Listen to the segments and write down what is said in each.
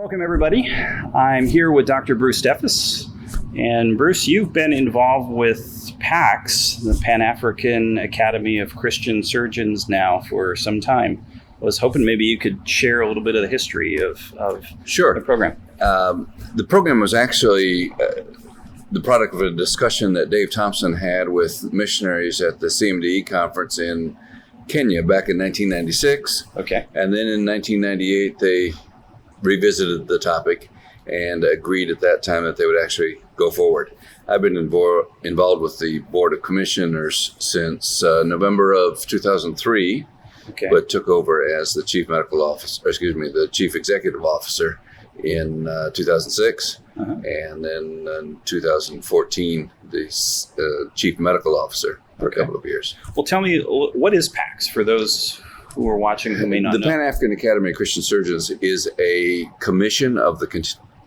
Welcome, everybody. I'm here with Dr. Bruce Steffes. And Bruce, you've been involved with PAACS, the Pan-African Academy of Christian Surgeons, now for some time. I was hoping maybe you could share a little bit of the history of the program. The program was actually the product of a discussion that Dave Thompson had with missionaries at the CMDE conference in Kenya back in 1996. Okay. And then in 1998, they revisited the topic and agreed at that time that they would actually go forward. I've been involved with the Board of Commissioners since November of 2003, but took over as the Chief Executive Officer in 2006, and then in 2014, the Chief Medical Officer for a couple of years. Well, tell me, what is PAACS for those who are watching who may not know? The Pan-African Academy of Christian Surgeons is a commission of the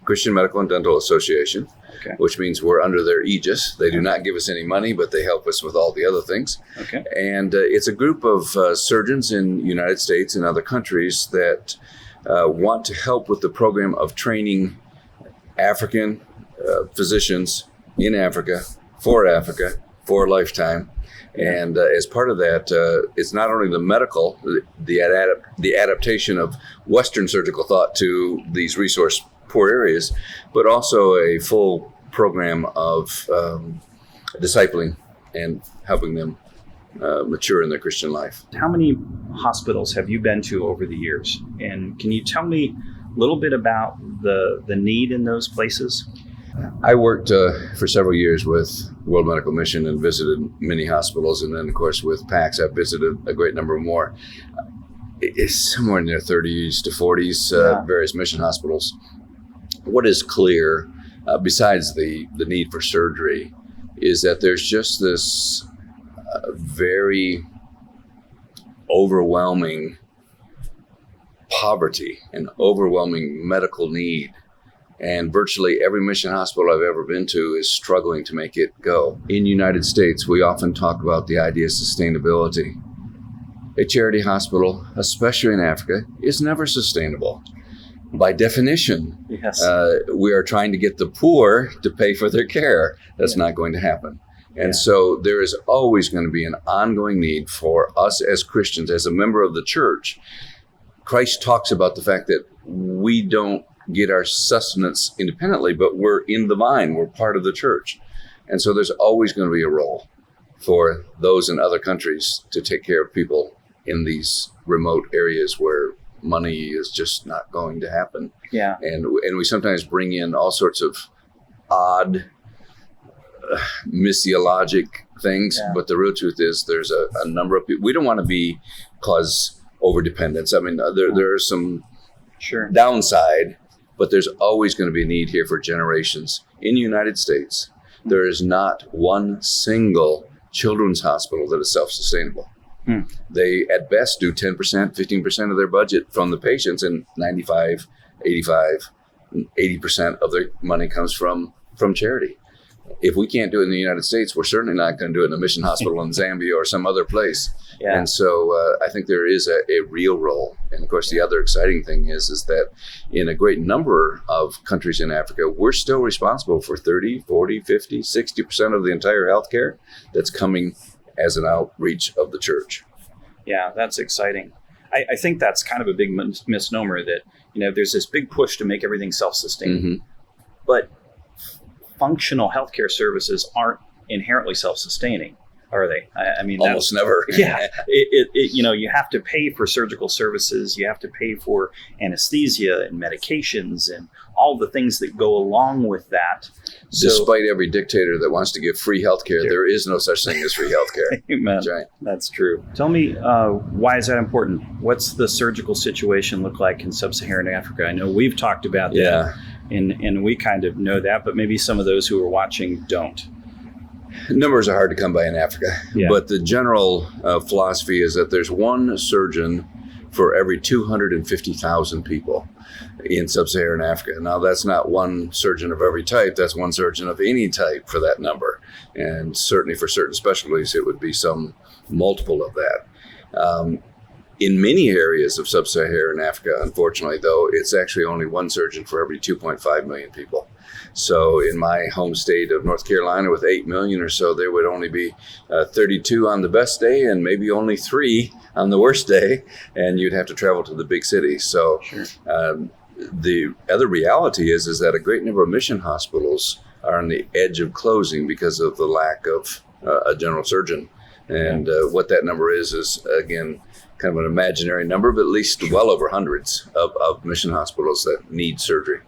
Christian Medical and Dental Association, which means we're under their aegis. They do not give us any money, but they help us with all the other things. And it's a group of surgeons in the United States and other countries that want to help with the program of training African physicians in Africa, for a lifetime. And as part of that, it's not only the medical, the adaptation of Western surgical thought to these resource-poor areas, but also a full program of discipling and helping them mature in their Christian life. How many hospitals have you been to over the years? And can you tell me a little bit about the need in those places? I worked for several years with World Medical Mission and visited many hospitals. And then, of course, with PAACS, I've visited a great number more. It's somewhere in their 30s to 40s, various mission hospitals. What is clear, besides the need for surgery, is that there's just this very overwhelming poverty and overwhelming medical need. And virtually every mission hospital I've ever been to is struggling to make it go. In the United States, we often talk about the idea of sustainability. A charity hospital, especially in Africa, is never sustainable. By definition, we are trying to get the poor to pay for their care. That's not going to happen. And so there is always going to be an ongoing need for us as Christians, as a member of the church. Christ talks about the fact that we don't get our sustenance independently, but we're in the vine, we're part of the church. And so there's always going to be a role for those in other countries to take care of people in these remote areas where money is just not going to happen. And we sometimes bring in all sorts of odd missiologic things, but the real truth is there's a number of people. We don't want to cause overdependence. I mean, there are some downside, but there's always going to be a need here for generations. In the United States, there is not one single children's hospital that is self-sustainable. They, at best, do 10%, 15% of their budget from the patients, and 95, 85, 80% of their money comes from charity. If we can't do it in the United States, we're certainly not going to do it in a mission hospital in Zambia or some other place. And so I think there is a real role. And of course, the other exciting thing is that in a great number of countries in Africa, we're still responsible for 30, 40, 50, 60% of the entire healthcare that's coming as an outreach of the church. Yeah, that's exciting. I think that's kind of a big misnomer that, there's this big push to make everything self-sustaining. But functional healthcare services aren't inherently self-sustaining, are they? I mean, almost never. You have to pay for surgical services. You have to pay for anesthesia and medications and all the things that go along with that. Despite every dictator that wants to give free healthcare, there is no such thing as free healthcare. Amen. That's right. That's true. Tell me, why is that important? What's the surgical situation look like in Sub-Saharan Africa? I know we've talked about that, and we kind of know that, but maybe some of those who are watching don't. Numbers are hard to come by in Africa, but the general philosophy is that there's one surgeon for every 250,000 people in Sub-Saharan Africa. Now, that's not one surgeon of every type. That's one surgeon of any type for that number. And certainly for certain specialties, it would be some multiple of that. In many areas of Sub-Saharan Africa, unfortunately, though, it's actually only one surgeon for every 2.5 million people. So in my home state of North Carolina, with 8 million or so, there would only be 32 on the best day and maybe only 3 on the worst day, and you'd have to travel to the big cities. So Sure. The other reality is that a great number of mission hospitals are on the edge of closing because of the lack of a general surgeon. And what that number is again, kind of an imaginary number, but at least well over hundreds of mission hospitals that need surgery.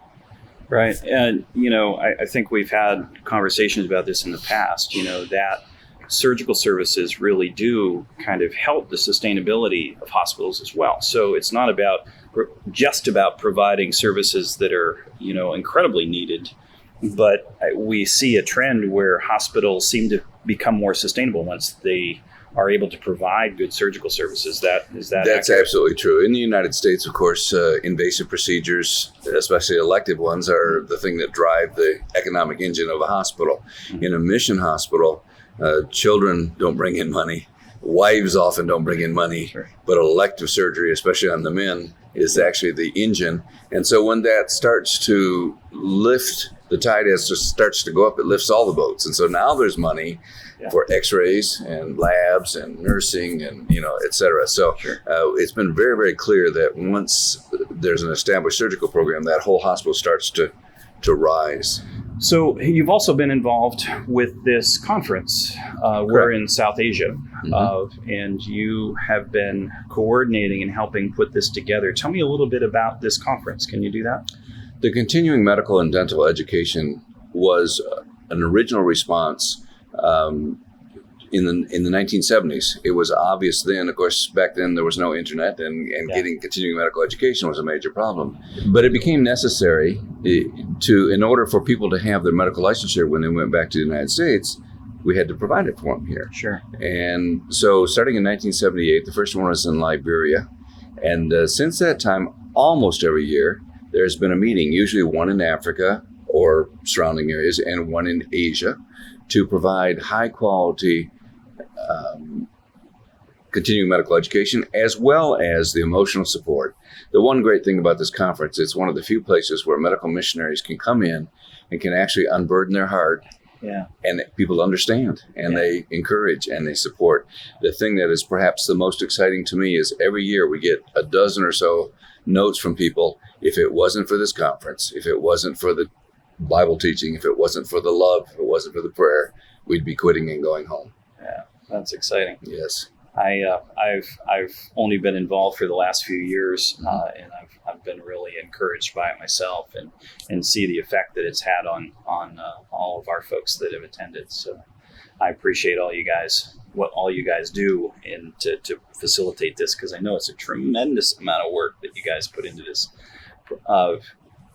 Right. And, I think we've had conversations about this in the past, that surgical services really do kind of help the sustainability of hospitals as well. So it's not just about providing services that are, incredibly needed, but we see a trend where hospitals seem to become more sustainable once they are able to provide good surgical services. That's accurate? Absolutely true. In the United States, of course, invasive procedures, especially elective ones, are the thing that drive the economic engine of a hospital. Mm-hmm. In a mission hospital, children don't bring in money. Wives often don't bring in money, sure. But elective surgery, especially on the men, is actually the engine. And so when that starts to lift, the tide starts to go up, it lifts all the boats. And so now there's money for x-rays and labs and nursing and, et cetera. So sure. It's been very, very clear that once there's an established surgical program, that whole hospital starts to rise. So you've also been involved with this conference. We're in South Asia, mm-hmm. And you have been coordinating and helping put this together. Tell me a little bit about this conference. Can you do that? The continuing medical and dental education was an original response in the 1970s. It was obvious then, of course, back then there was no internet and getting continuing medical education was a major problem. But it became necessary in order for people to have their medical licensure when they went back to the United States, we had to provide it for them here. Sure. And so starting in 1978, the first one was in Liberia. And since that time, almost every year, there's been a meeting, usually one in Africa or surrounding areas and one in Asia, to provide high quality continuing medical education as well as the emotional support. The one great thing about this conference, it's one of the few places where medical missionaries can come in and can actually unburden their heart. Yeah. And people understand and they encourage and they support. The thing that is perhaps the most exciting to me is every year we get a dozen or so notes from people. If it wasn't for this conference, if it wasn't for the Bible teaching, if it wasn't for the love, if it wasn't for the prayer, we'd be quitting and going home. Yeah, that's exciting. Yes. I've only been involved for the last few years, and I've been really encouraged by it myself, and see the effect that it's had on all of our folks that have attended. So I appreciate what all you guys do to facilitate this, because I know it's a tremendous amount of work that you guys put into this.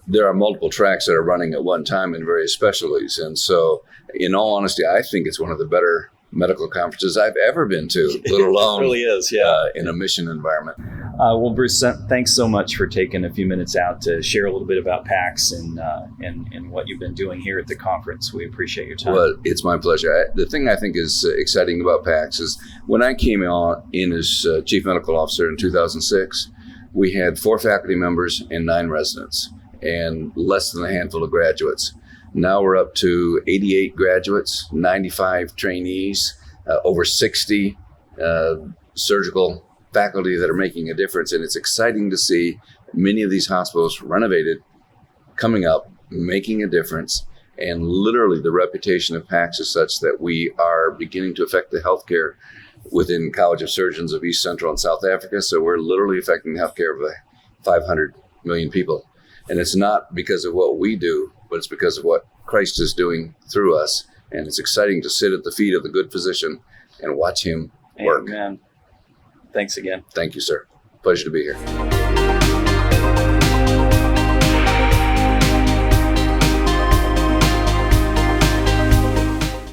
There are multiple tracks that are running at one time in various specialties, and so in all honesty, I think it's one of the better medical conferences I've ever been to, let alone it really is, in a mission environment. Well, Bruce, thanks so much for taking a few minutes out to share a little bit about PAACS and what you've been doing here at the conference. We appreciate your time. Well, it's my pleasure. The thing I think is exciting about PAACS is when I came in as Chief Medical Officer in 2006, we had 4 faculty members and 9 residents and less than a handful of graduates. Now we're up to 88 graduates, 95 trainees, over 60 surgical faculty that are making a difference. And it's exciting to see many of these hospitals renovated, coming up, making a difference. And literally the reputation of PAACS is such that we are beginning to affect the healthcare within College of Surgeons of East Central and South Africa. So we're literally affecting the healthcare of 500 million people. And it's not because of what we do, but it's because of what Christ is doing through us. And it's exciting to sit at the feet of the good physician and watch him work. Amen. Thanks again. Thank you, sir. Pleasure to be here.